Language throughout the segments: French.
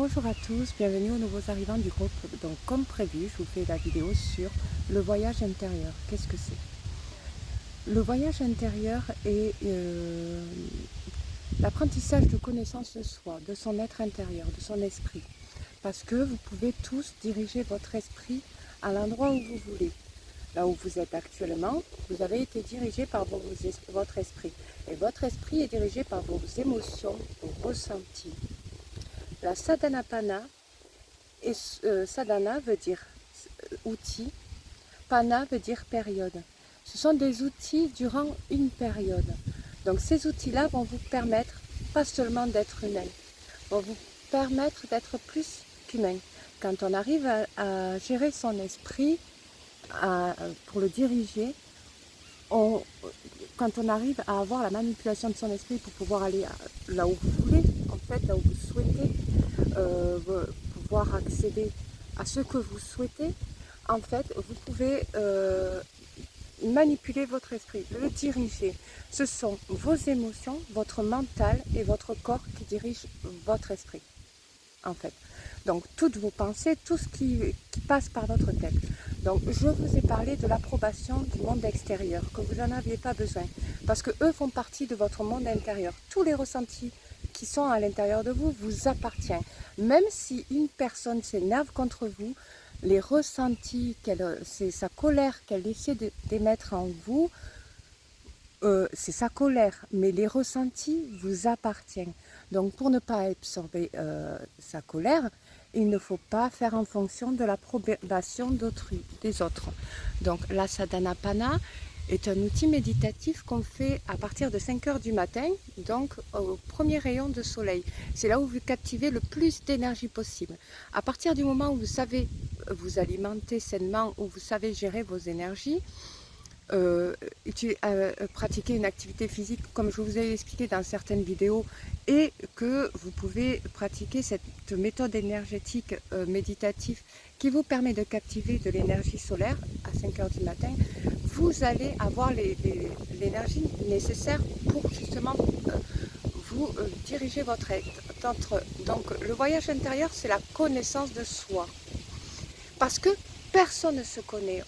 Bonjour à tous, bienvenue aux nouveaux arrivants du groupe. Donc comme prévu, je vous fais la vidéo sur le voyage intérieur. Qu'est-ce que c'est? Le voyage intérieur est l'apprentissage de connaissance de soi, de son être intérieur, de son esprit. Parce que vous pouvez tous diriger votre esprit à l'endroit où vous voulez. Là où vous êtes actuellement, vous avez été dirigé par votre esprit. Et votre esprit est dirigé par vos émotions, vos ressentis. La sadhanapana, sadhana veut dire outil, pana veut dire période. Ce sont des outils durant une période. Donc ces outils-là vont vous permettre, pas seulement d'être humain, vont vous permettre d'être plus qu'humain. Quand on arrive à gérer son esprit, pour le diriger, quand on arrive à avoir la manipulation de son esprit pour pouvoir aller là où vous voulez, en fait, là où vous souhaitez, pouvoir accéder à ce que vous souhaitez, en fait, vous pouvez manipuler votre esprit, le diriger. Ce sont vos émotions, votre mental et votre corps qui dirigent votre esprit, en fait. Donc, toutes vos pensées, tout ce qui passe par votre tête. Donc, je vous ai parlé de l'approbation du monde extérieur, que vous n'en aviez pas besoin, parce que eux font partie de votre monde intérieur. Tous les ressentis qui sont à l'intérieur de vous vous appartiennent. Même si une personne s'énerve contre vous, les ressentis, c'est sa colère qu'elle essaie d'émettre en vous, c'est sa colère, mais les ressentis vous appartiennent. Donc pour ne pas absorber sa colère, il ne faut pas faire en fonction de l'approbation des autres. Donc la sadhanapana est un outil méditatif qu'on fait à partir de 5 heures du matin, donc au premier rayon de soleil. C'est là où vous captivez le plus d'énergie possible. À partir du moment où vous savez vous alimenter sainement, où vous savez gérer vos énergies, pratiquer une activité physique comme je vous ai expliqué dans certaines vidéos, et que vous pouvez pratiquer cette méthode énergétique méditative qui vous permet de captiver de l'énergie solaire à 5 heures du matin, vous allez avoir l'énergie nécessaire pour justement vous diriger votre être. Donc le voyage intérieur, c'est la connaissance de soi. Parce que personne ne se connaît.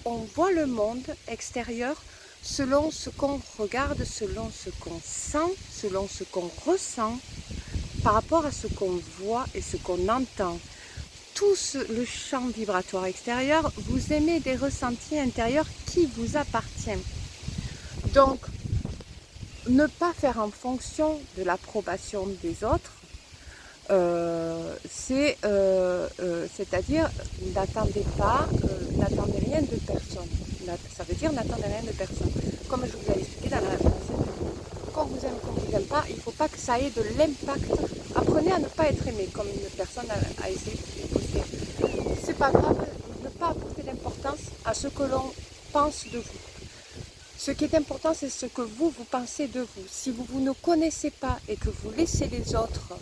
On voit le monde extérieur selon ce qu'on regarde, selon ce qu'on sent, selon ce qu'on ressent, par rapport à ce qu'on voit et ce qu'on entend. Tout le champ vibratoire extérieur, vous émet des ressentis intérieurs qui vous appartiennent. Donc, ne pas faire en fonction de l'approbation des autres, c'est-à-dire n'attendez rien de personne. Ça veut dire n'attendez rien de personne. Comme je vous l'ai expliqué dans la vidéo, qu'on vous aime, qu'on ne vous aime pas, il ne faut pas que ça ait de l'impact. Apprenez à ne pas être aimé, comme une personne a essayé de poster. C'est pas grave, ne pas apporter d'importance à ce que l'on pense de vous. Ce qui est important, c'est ce que vous pensez de vous. Si vous ne connaissez pas et que vous laissez les autres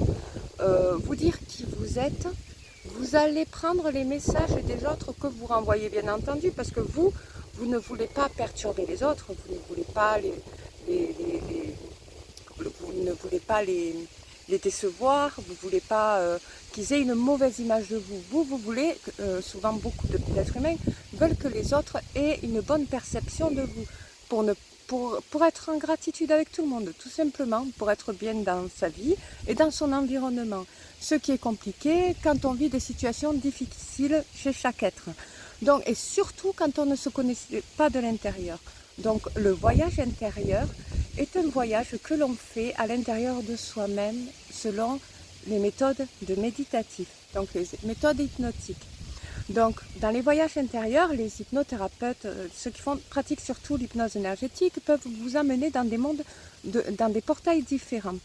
vous dire qui vous êtes, vous allez prendre les messages des autres que vous renvoyez, bien entendu, parce que vous ne voulez pas perturber les autres, vous ne voulez pas les décevoir, vous ne voulez pas qu'ils aient une mauvaise image de vous. Vous voulez, souvent beaucoup d'êtres humains veulent que les autres aient une bonne perception de vous, pour être en gratitude avec tout le monde, tout simplement, pour être bien dans sa vie et dans son environnement. Ce qui est compliqué quand on vit des situations difficiles chez chaque être. Donc, et surtout quand on ne se connaît pas de l'intérieur. Donc le voyage intérieur est un voyage que l'on fait à l'intérieur de soi-même selon les méthodes de méditatif, donc les méthodes hypnotiques. Donc, dans les voyages intérieurs, les hypnothérapeutes, ceux qui pratiquent surtout l'hypnose énergétique, peuvent vous amener dans des mondes, dans des portails différents,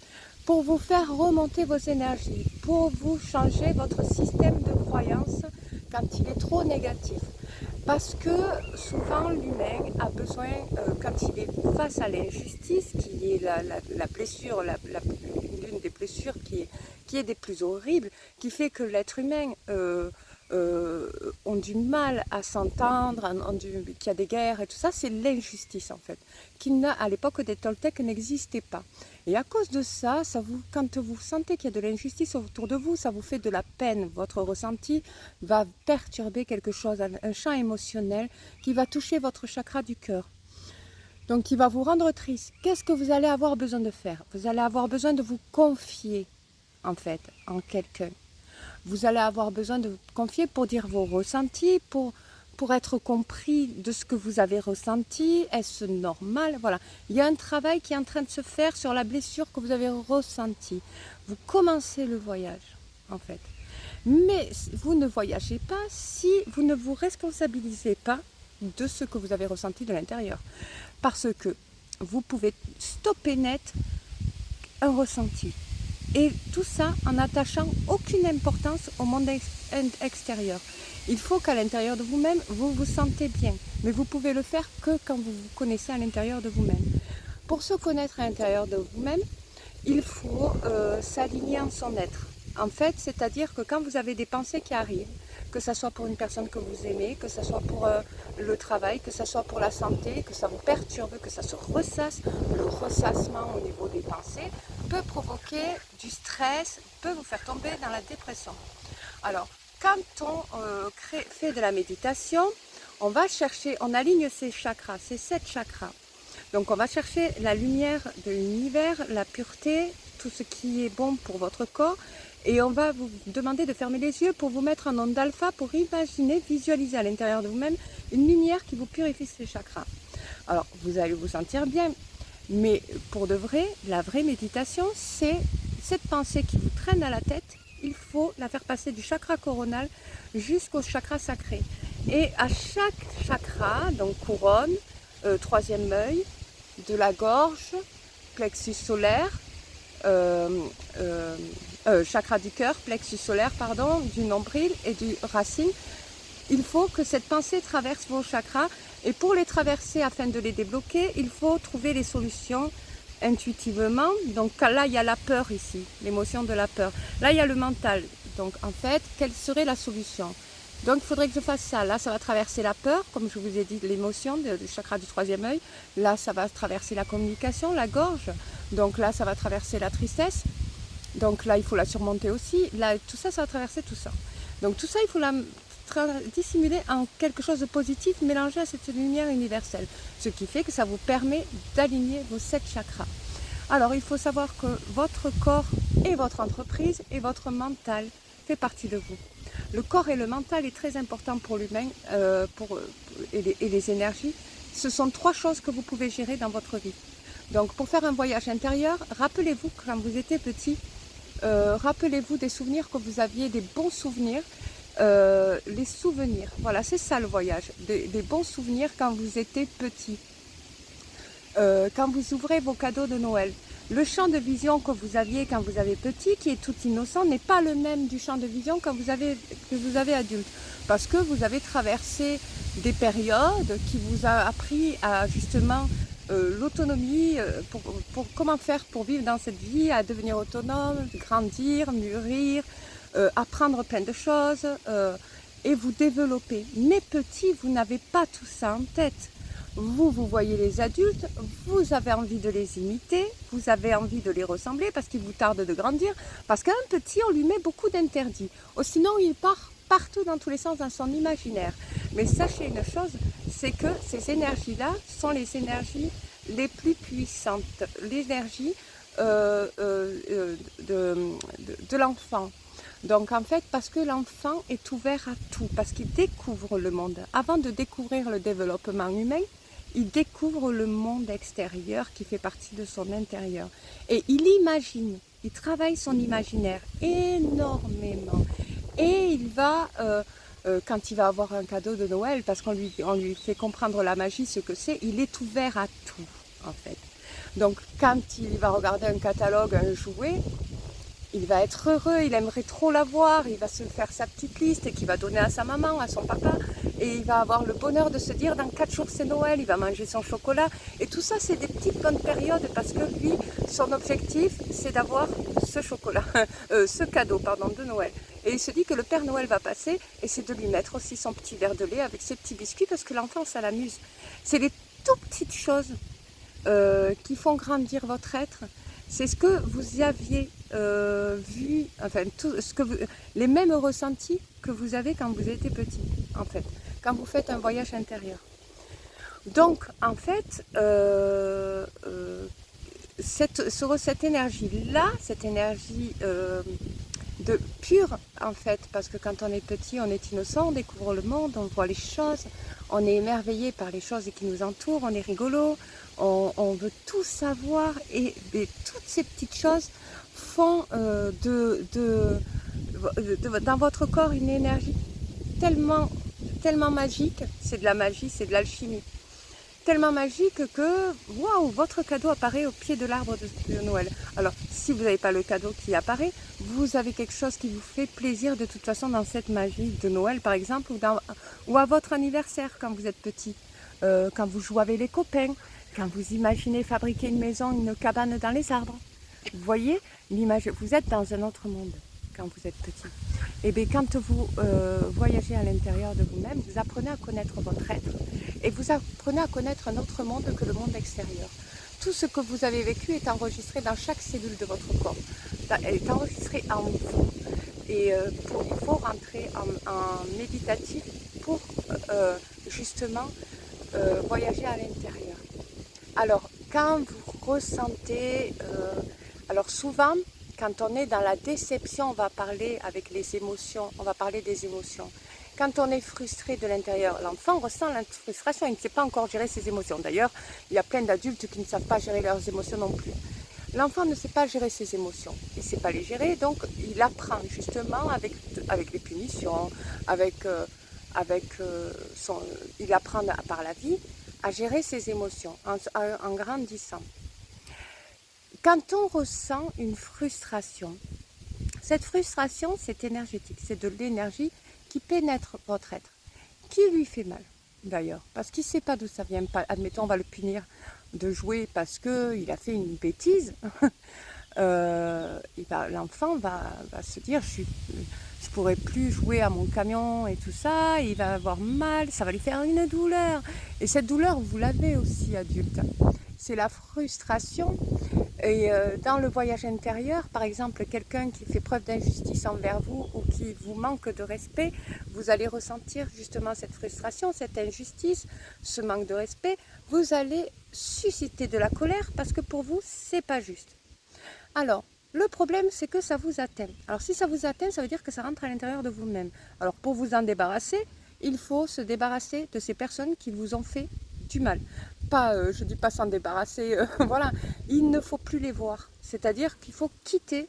pour vous faire remonter vos énergies, pour vous changer votre système de croyance quand il est trop négatif. Parce que souvent l'humain a besoin, quand il est face à l'injustice, qui est la blessure, l'une des blessures qui est des plus horribles, qui fait que l'être humain ont du mal à s'entendre, qu'il y a des guerres et tout ça, c'est l'injustice en fait, qui à l'époque des Toltecs n'existait pas. Et à cause de ça, quand vous sentez qu'il y a de l'injustice autour de vous, ça vous fait de la peine. Votre ressenti va perturber quelque chose, un champ émotionnel qui va toucher votre chakra du cœur. Donc il va vous rendre triste. Qu'est-ce que vous allez avoir besoin de faire? Vous allez avoir besoin de vous confier en fait en quelqu'un. Vous allez avoir besoin de vous confier pour dire vos ressentis, pour être compris de ce que vous avez ressenti. Est-ce normal? Voilà. Il y a un travail qui est en train de se faire sur la blessure que vous avez ressentie. Vous commencez le voyage, en fait. Mais vous ne voyagez pas si vous ne vous responsabilisez pas de ce que vous avez ressenti de l'intérieur. Parce que vous pouvez stopper net un ressenti. Et tout ça en n'attachant aucune importance au monde extérieur. Il faut qu'à l'intérieur de vous-même, vous vous sentez bien. Mais vous pouvez le faire que quand vous vous connaissez à l'intérieur de vous-même. Pour se connaître à l'intérieur de vous-même, il faut s'aligner en son être. En fait, c'est-à-dire que quand vous avez des pensées qui arrivent, que ce soit pour une personne que vous aimez, que ce soit pour le travail, que ce soit pour la santé, que ça vous perturbe, que ça se ressasse, le ressassement au niveau des pensées peut provoquer du stress, peut vous faire tomber dans la dépression. Alors, quand on fait de la méditation, on va chercher, on aligne ces chakras, ces 7 chakras. Donc on va chercher la lumière de l'univers, la pureté, tout ce qui est bon pour votre corps. Et on va vous demander de fermer les yeux pour vous mettre en onde alpha, pour imaginer, visualiser à l'intérieur de vous-même une lumière qui vous purifie ces chakras. Alors vous allez vous sentir bien, mais pour de vrai, la vraie méditation, c'est cette pensée qui vous traîne à la tête. Il faut la faire passer du chakra coronal jusqu'au chakra sacré. Et à chaque chakra, donc couronne, troisième œil, de la gorge, plexus solaire, chakra du cœur, plexus solaire, pardon, du nombril et du racine, il faut que cette pensée traverse vos chakras. Et pour les traverser, afin de les débloquer, il faut trouver les solutions intuitivement. Donc là, il y a la peur ici, l'émotion de la peur. Là, il y a le mental. Donc en fait, quelle serait la solution? Donc il faudrait que je fasse ça. Là, ça va traverser la peur, comme je vous ai dit, l'émotion du chakra du troisième œil. Là, ça va traverser la communication, la gorge. Donc là, ça va traverser la tristesse. Donc là, il faut la surmonter aussi. Là, tout ça, ça va traverser tout ça. Donc tout ça, il faut la dissimuler en quelque chose de positif, mélangé à cette lumière universelle. Ce qui fait que ça vous permet d'aligner vos 7 chakras. Alors, il faut savoir que votre corps et votre entreprise et votre mental fait partie de vous. Le corps et le mental est très important pour l'humain et les énergies. Ce sont 3 choses que vous pouvez gérer dans votre vie. Donc, pour faire un voyage intérieur, rappelez-vous que quand vous étiez petit, rappelez-vous des souvenirs que vous aviez, des bons souvenirs, les souvenirs. Voilà, c'est ça le voyage, des bons souvenirs quand vous étiez petit. Quand vous ouvrez vos cadeaux de Noël. Le champ de vision que vous aviez quand vous avez petit, qui est tout innocent, n'est pas le même du champ de vision que vous avez adulte. Parce que vous avez traversé des périodes qui vous a appris à justement l'autonomie, pour comment faire pour vivre dans cette vie, à devenir autonome, grandir, mûrir, apprendre plein de choses et vous développer. Mais petit, vous n'avez pas tout ça en tête. Vous voyez les adultes, vous avez envie de les imiter, vous avez envie de les ressembler parce qu'il vous tarde de grandir, parce qu'un petit, on lui met beaucoup d'interdits. Sinon, il part partout dans tous les sens dans son imaginaire. Mais sachez une chose, c'est que ces énergies-là sont les énergies les plus puissantes, l'énergie de l'enfant. Donc en fait, parce que l'enfant est ouvert à tout, parce qu'il découvre le monde. Avant de découvrir le développement humain, il découvre le monde extérieur qui fait partie de son intérieur. Et il imagine, il travaille son imaginaire énormément. Et il va, quand il va avoir un cadeau de Noël, parce qu'on lui fait comprendre la magie, ce que c'est, il est ouvert à tout, en fait. Donc quand il va regarder un catalogue, un jouet, il va être heureux, il aimerait trop l'avoir, il va se faire sa petite liste et qu'il va donner à sa maman, à son papa, et il va avoir le bonheur de se dire dans 4 jours c'est Noël, il va manger son chocolat, et tout ça c'est des petites bonnes périodes parce que lui, son objectif c'est d'avoir ce chocolat, ce cadeau pardon, de Noël. Et il se dit que le Père Noël va passer et c'est de lui mettre aussi son petit verre de lait avec ses petits biscuits parce que l'enfant, ça l'amuse. C'est les tout petites choses qui font grandir votre être. C'est ce que vous aviez vu, enfin, les mêmes ressentis que vous avez quand vous étiez petit, en fait, quand vous faites un voyage intérieur. Donc, en fait, cette énergie-là, cette énergie de pure, en fait, parce que quand on est petit, on est innocent, on découvre le monde, on voit les choses, on est émerveillé par les choses qui nous entourent, on est rigolo, on veut tout savoir, et toutes ces petites choses font dans votre corps une énergie tellement, tellement magique, c'est de la magie, c'est de l'alchimie, tellement magique que, waouh, votre cadeau apparaît au pied de l'arbre de Noël. Alors, si vous n'avez pas le cadeau qui apparaît, vous avez quelque chose qui vous fait plaisir de toute façon dans cette magie de Noël, par exemple, ou à votre anniversaire quand vous êtes petit, quand vous jouez avec les copains, quand vous imaginez fabriquer une maison, une cabane dans les arbres. Vous voyez l'image, vous êtes dans un autre monde quand vous êtes petit. Et bien quand vous voyagez à l'intérieur de vous-même, vous apprenez à connaître votre être et vous apprenez à connaître un autre monde que le monde extérieur. Tout ce que vous avez vécu est enregistré dans chaque cellule de votre corps, est enregistré en vous. Et il faut rentrer en méditatif pour justement voyager à l'intérieur. Alors, quand vous ressentez, alors souvent, quand on est dans la déception, on va parler avec les émotions, on va parler des émotions. Quand on est frustré de l'intérieur, l'enfant ressent la frustration, il ne sait pas encore gérer ses émotions. D'ailleurs, il y a plein d'adultes qui ne savent pas gérer leurs émotions non plus. L'enfant ne sait pas gérer ses émotions, il ne sait pas les gérer, donc il apprend justement avec les punitions, il apprend par la vie à gérer ses émotions en grandissant. Quand on ressent une frustration, cette frustration, c'est énergétique, c'est de l'énergie qui pénètre votre être, qui lui fait mal d'ailleurs, parce qu'il ne sait pas d'où ça vient. Admettons, on va le punir de jouer parce qu'il a fait une bêtise. L'enfant va se dire, je ne pourrai plus jouer à mon camion et tout ça, il va avoir mal, ça va lui faire une douleur. Et cette douleur, vous l'avez aussi adulte. C'est la frustration. Et dans le voyage intérieur, par exemple, quelqu'un qui fait preuve d'injustice envers vous ou qui vous manque de respect, vous allez ressentir justement cette frustration, cette injustice, ce manque de respect. Vous allez susciter de la colère parce que pour vous, c'est pas juste. Alors, le problème, c'est que ça vous atteint. Alors, si ça vous atteint, ça veut dire que ça rentre à l'intérieur de vous-même. Alors, pour vous en débarrasser, il faut se débarrasser de ces personnes qui vous ont fait du mal. Pas, je dis pas s'en débarrasser, voilà. Il ne faut plus les voir. C'est-à-dire qu'il faut quitter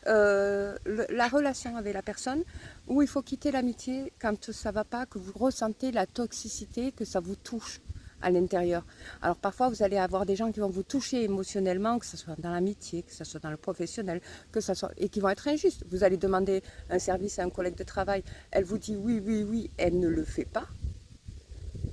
la relation avec la personne, ou il faut quitter l'amitié quand ça va pas, que vous ressentez la toxicité, que ça vous touche à l'intérieur. Alors parfois vous allez avoir des gens qui vont vous toucher émotionnellement, que ce soit dans l'amitié, que ce soit dans le professionnel, que ce soit, et qui vont être injustes. Vous allez demander un service à un collègue de travail, elle vous dit oui, oui, oui, elle ne le fait pas,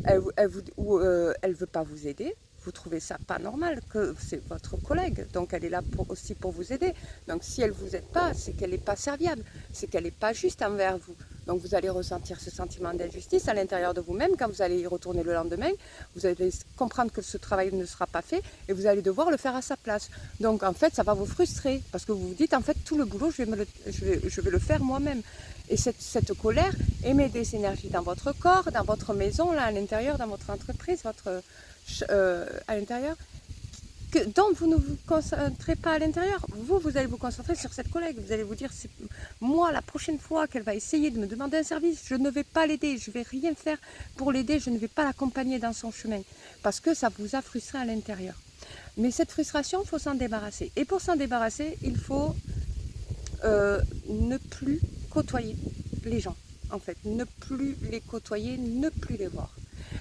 elle ne veut pas vous aider. Vous trouvez ça pas normal, que c'est votre collègue, donc elle est là aussi pour vous aider. Donc si elle ne vous aide pas, c'est qu'elle n'est pas serviable, c'est qu'elle n'est pas juste envers vous. Donc vous allez ressentir ce sentiment d'injustice à l'intérieur de vous-même. Quand vous allez y retourner le lendemain, vous allez comprendre que ce travail ne sera pas fait et vous allez devoir le faire à sa place. Donc en fait, ça va vous frustrer parce que vous vous dites, en fait, tout le boulot, je vais le faire moi-même. Et cette colère émet des énergies dans votre corps, dans votre maison, là à l'intérieur, dans votre entreprise, à l'intérieur, dont vous ne vous concentrez pas à l'intérieur. Vous allez vous concentrer sur cette collègue. Vous allez vous dire, c'est moi, la prochaine fois qu'elle va essayer de me demander un service, je ne vais pas l'aider, je ne vais rien faire pour l'aider, je ne vais pas l'accompagner dans son chemin, parce que ça vous a frustré à l'intérieur. Mais cette frustration, il faut s'en débarrasser. Et pour s'en débarrasser, il faut ne plus côtoyer les gens, en fait. Ne plus les côtoyer, ne plus les voir.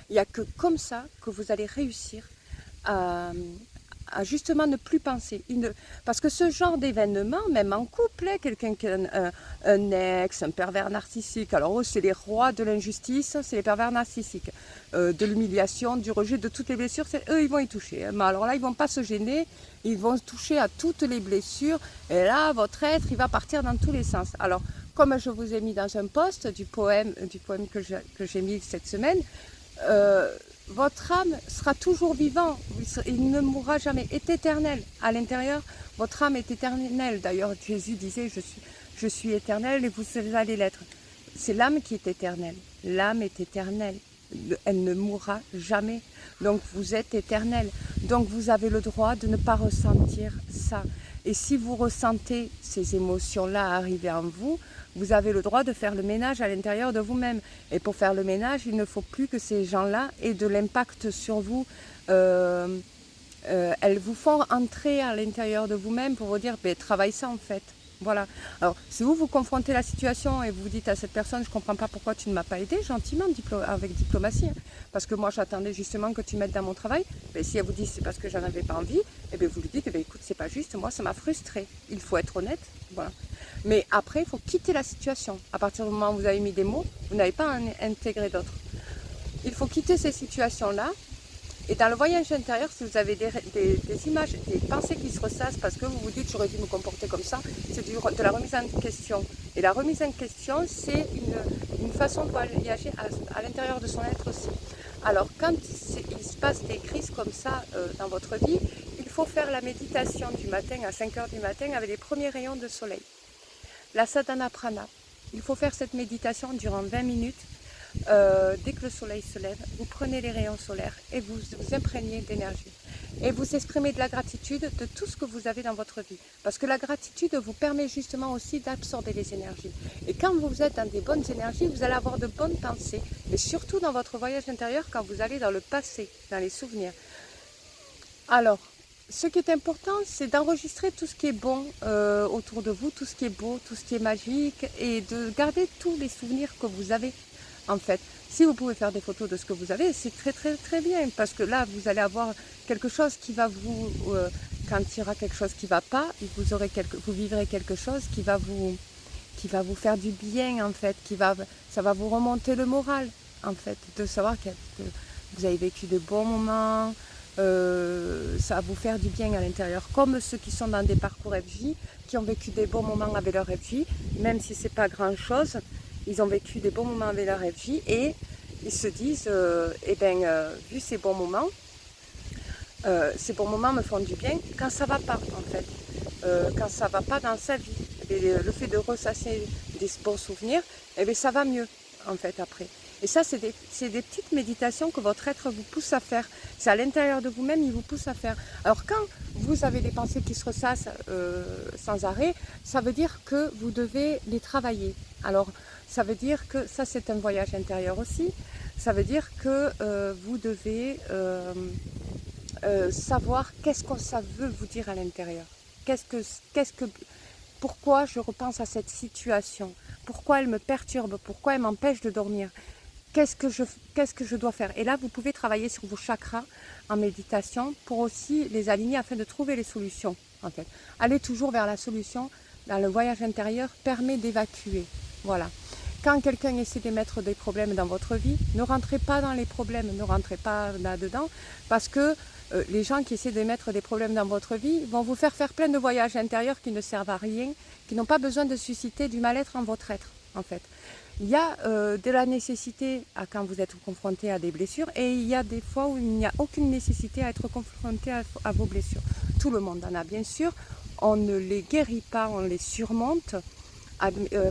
Il n'y a que comme ça que vous allez réussir à justement ne plus penser. Parce que ce genre d'événement, même en couple, quelqu'un qui a un ex, un pervers narcissique, alors eux c'est les rois de l'injustice, c'est les pervers narcissiques, de l'humiliation, du rejet, de toutes les blessures, eux ils vont y toucher. Mais alors là ils ne vont pas se gêner, ils vont toucher à toutes les blessures, et là votre être il va partir dans tous les sens. Alors comme je vous ai mis dans un post du poème que j'ai mis cette semaine, votre âme sera toujours vivante, il ne mourra jamais, est éternel. À l'intérieur, votre âme est éternelle. D'ailleurs, Jésus disait, je suis éternel et vous allez l'être. C'est l'âme qui est éternelle. L'âme est éternelle. Elle ne mourra jamais. Donc vous êtes éternel. Donc vous avez le droit de ne pas ressentir ça. Et si vous ressentez ces émotions-là arriver en vous, vous avez le droit de faire le ménage à l'intérieur de vous-même. Et pour faire le ménage, il ne faut plus que ces gens-là aient de l'impact sur vous. Elles vous font entrer à l'intérieur de vous-même pour vous dire, ben, travaille ça en fait. Voilà. Alors, si vous confrontez la situation et vous dites à cette personne, je ne comprends pas pourquoi tu ne m'as pas aidé, gentiment, avec diplomatie, hein, parce que moi j'attendais justement que tu m'aides dans mon travail, ben, si elle vous dit c'est parce que j'en avais pas envie, et bien vous lui dites, eh bien, écoute, c'est pas juste, moi ça m'a frustré. Il faut être honnête. Voilà. Mais après, il faut quitter la situation. À partir du moment où vous avez mis des mots, vous n'avez pas à intégrer d'autres. Il faut quitter ces situations-là. Et dans le voyage intérieur, si vous avez des images, des pensées qui se ressassent parce que vous vous dites j'aurais dû me comporter comme ça, c'est de la remise en question. Et la remise en question, c'est une façon de voyager à l'intérieur de son être aussi. Alors quand il se passe des crises comme ça dans votre vie, il faut faire la méditation du matin à 5 h du matin avec les premiers rayons de soleil. La sadhana prana. Il faut faire cette méditation durant 20 minutes. Dès que le soleil se lève, vous prenez les rayons solaires et vous vous imprégnez d'énergie. Et vous exprimez de la gratitude de tout ce que vous avez dans votre vie. Parce que la gratitude vous permet justement aussi d'absorber les énergies. Et quand vous êtes dans des bonnes énergies, vous allez avoir de bonnes pensées. Et surtout dans votre voyage intérieur, quand vous allez dans le passé, dans les souvenirs. Alors, ce qui est important, c'est d'enregistrer tout ce qui est bon autour de vous, tout ce qui est beau, tout ce qui est magique, et de garder tous les souvenirs que vous avez. En fait, si vous pouvez faire des photos de ce que vous avez, c'est très très très bien, parce que là, vous allez avoir quelque chose qui va vous, quand il y aura quelque chose qui ne va pas, vous vivrez quelque chose qui va vous faire du bien, en fait, ça va vous remonter le moral, en fait, de savoir que vous avez vécu de bons moments, ça va vous faire du bien à l'intérieur, comme ceux qui sont dans des parcours FJ, qui ont vécu des bons moments avec leur FJ, même si c'est pas grand chose. Ils ont vécu des bons moments avec leur FJ et ils se disent, vu ces bons moments me font du bien quand ça va pas en fait, quand ça va pas dans sa vie. Le fait de ressasser des bons souvenirs, ça va mieux en fait après. Et ça, c'est des petites méditations que votre être vous pousse à faire. C'est à l'intérieur de vous-même, il vous pousse à faire. Alors quand vous avez des pensées qui se ressassent sans arrêt, ça veut dire que vous devez les travailler. Alors, ça veut dire que ça, c'est un voyage intérieur aussi. Ça veut dire que vous devez savoir qu'est-ce que ça veut vous dire à l'intérieur. Pourquoi je repense à cette situation? Pourquoi elle me perturbe? Pourquoi elle m'empêche de dormir? Qu'est-ce que je dois faire? Et là, vous pouvez travailler sur vos chakras en méditation pour aussi les aligner afin de trouver les solutions. En fait, aller toujours vers la solution dans le voyage intérieur permet d'évacuer. Voilà. Quand quelqu'un essaie de mettre des problèmes dans votre vie, ne rentrez pas dans les problèmes, ne rentrez pas là-dedans, parce que les gens qui essaient de mettre des problèmes dans votre vie vont vous faire plein de voyages intérieurs qui ne servent à rien, qui n'ont pas besoin de susciter du mal-être en votre être, en fait. Il y a de la nécessité quand vous êtes confronté à des blessures, et il y a des fois où il n'y a aucune nécessité à être confronté à vos blessures. Tout le monde en a, bien sûr. On ne les guérit pas, on les surmonte.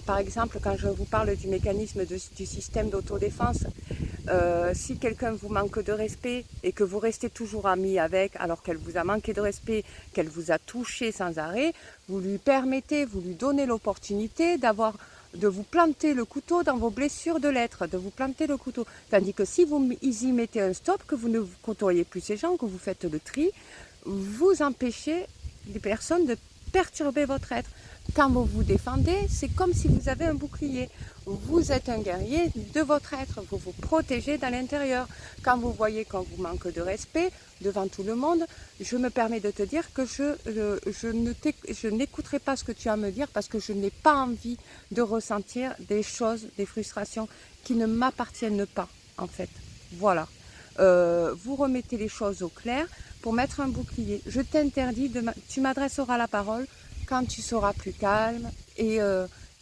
Par exemple, quand je vous parle du mécanisme du système d'autodéfense, si quelqu'un vous manque de respect et que vous restez toujours ami avec, alors qu'elle vous a manqué de respect, qu'elle vous a touché sans arrêt, vous lui permettez, vous lui donnez l'opportunité de vous planter le couteau dans vos blessures de l'être, de vous planter le couteau. Tandis que si vous y mettez un stop, que vous ne côtoyez plus ces gens, que vous faites le tri, vous empêchez les personnes de perturber votre être. Quand vous vous défendez, c'est comme si vous avez un bouclier. Vous êtes un guerrier de votre être, vous vous protégez dans l'intérieur. Quand vous voyez qu'on vous manque de respect devant tout le monde, je me permets de te dire que je n'écouterai pas ce que tu as à me dire parce que je n'ai pas envie de ressentir des choses, des frustrations qui ne m'appartiennent pas, en fait. Voilà. Vous remettez les choses au clair pour mettre un bouclier. Je t'interdis tu m'adresseras la parole quand tu seras plus calme et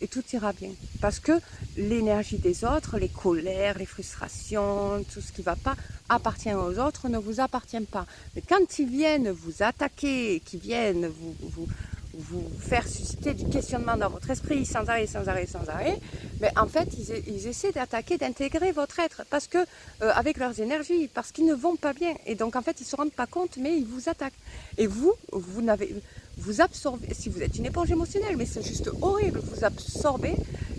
et tout ira bien. Parce que l'énergie des autres, les colères, les frustrations, tout ce qui ne va pas appartient aux autres, ne vous appartient pas. Mais quand ils viennent vous attaquer, qu'ils viennent vous faire susciter du questionnement dans votre esprit sans arrêt, mais en fait, ils essaient d'attaquer, d'intégrer votre être, parce que avec leurs énergies, parce qu'ils ne vont pas bien. Et donc, en fait, ils ne se rendent pas compte, mais ils vous attaquent. Et vous absorbez, si vous êtes une éponge émotionnelle, mais c'est juste horrible, vous absorbez,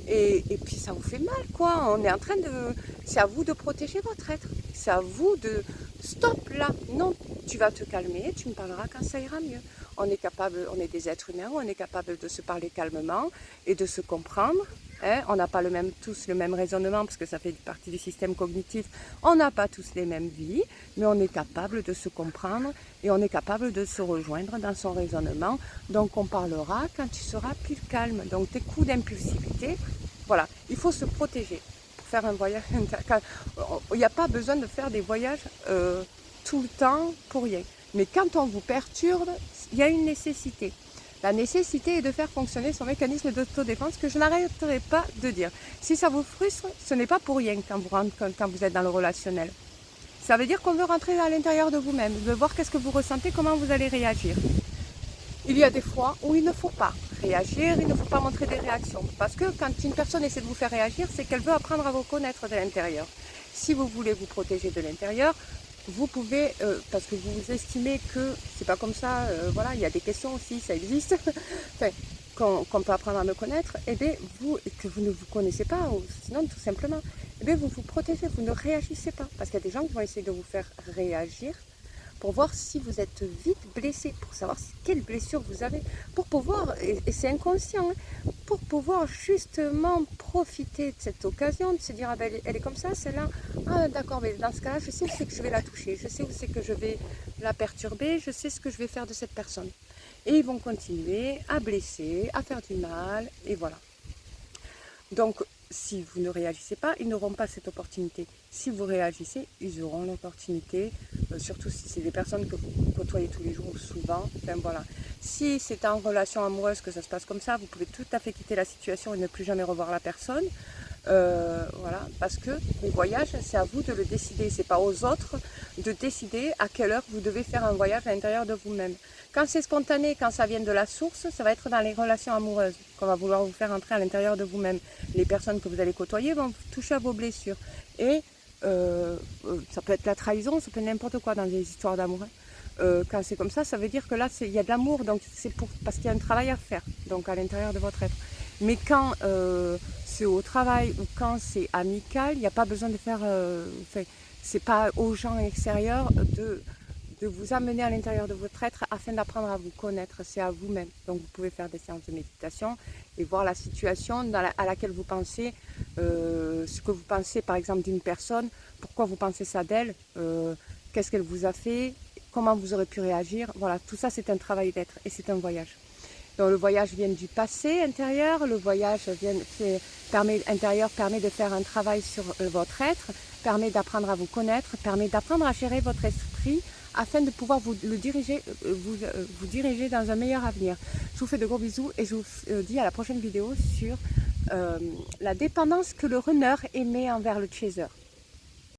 et puis ça vous fait mal, quoi. On est en train de... C'est à vous de protéger votre être. C'est à vous de... Stop là, non, tu vas te calmer, tu me parleras quand ça ira mieux. On est capable, on est des êtres humains, on est capable de se parler calmement et de se comprendre. Hein. On n'a pas tous le même raisonnement parce que ça fait partie du système cognitif. On n'a pas tous les mêmes vies, mais on est capable de se comprendre et on est capable de se rejoindre dans son raisonnement. Donc on parlera quand tu seras plus calme. Donc tes coups d'impulsivité, voilà, il faut se protéger. Pour faire un voyage, il n'y a pas besoin de faire des voyages tout le temps pour rien. Mais quand on vous perturbe, il y a une nécessité. La nécessité est de faire fonctionner son mécanisme d'autodéfense que je n'arrêterai pas de dire. Si ça vous frustre, ce n'est pas pour rien quand vous êtes dans le relationnel. Ça veut dire qu'on veut rentrer à l'intérieur de vous-même, de voir qu'est-ce que vous ressentez, comment vous allez réagir. Il y a des fois où il ne faut pas réagir, il ne faut pas montrer des réactions. Parce que quand une personne essaie de vous faire réagir, c'est qu'elle veut apprendre à vous connaître de l'intérieur. Si vous voulez vous protéger de l'intérieur, vous pouvez, parce que vous estimez que c'est pas comme ça, voilà, il y a des questions aussi, ça existe, enfin, qu'on peut apprendre à me connaître, et bien que vous ne vous connaissez pas, ou sinon tout simplement, et bien vous vous protégez, vous ne réagissez pas, parce qu'il y a des gens qui vont essayer de vous faire réagir, pour voir si vous êtes vite blessé, pour savoir quelle blessure vous avez, pour pouvoir, et c'est inconscient, hein, pour pouvoir justement profiter de cette occasion, de se dire, ah ben elle est comme ça, celle-là, ah d'accord, mais dans ce cas-là, je sais où c'est que je vais la toucher, je sais où c'est que je vais la perturber, je sais ce que je vais faire de cette personne. Et ils vont continuer à blesser, à faire du mal, et voilà. Donc, si vous ne réagissez pas, ils n'auront pas cette opportunité. Si vous réagissez, ils auront l'opportunité, surtout si c'est des personnes que vous côtoyez tous les jours ou souvent. Enfin, voilà. Si c'est en relation amoureuse que ça se passe comme ça, vous pouvez tout à fait quitter la situation et ne plus jamais revoir la personne. Voilà, parce que les voyages, c'est à vous de le décider. C'est pas aux autres de décider à quelle heure vous devez faire un voyage à l'intérieur de vous-même. Quand c'est spontané, quand ça vient de la source, ça va être dans les relations amoureuses qu'on va vouloir vous faire entrer à l'intérieur de vous-même. Les personnes que vous allez côtoyer vont toucher à vos blessures. Et ça peut être la trahison, ça peut être n'importe quoi dans des histoires d'amour. Quand c'est comme ça, ça veut dire que là, il y a de l'amour, donc c'est parce qu'il y a un travail à faire, donc à l'intérieur de votre être. Mais quand c'est au travail ou quand c'est amical, il n'y a pas besoin de faire... c'est pas aux gens extérieurs de vous amener à l'intérieur de votre être afin d'apprendre à vous connaître, c'est à vous-même. Donc vous pouvez faire des séances de méditation et voir la situation à laquelle vous pensez, ce que vous pensez par exemple d'une personne, pourquoi vous pensez ça d'elle, qu'est-ce qu'elle vous a fait, comment vous aurez pu réagir. Voilà, tout ça c'est un travail d'être et c'est un voyage. Donc le voyage vient du passé intérieur, le voyage intérieur permet de faire un travail sur votre être, permet d'apprendre à vous connaître, permet d'apprendre à gérer votre esprit afin de pouvoir vous diriger dans un meilleur avenir. Je vous fais de gros bisous et je vous dis à la prochaine vidéo sur la dépendance que le runner émet envers le chaser.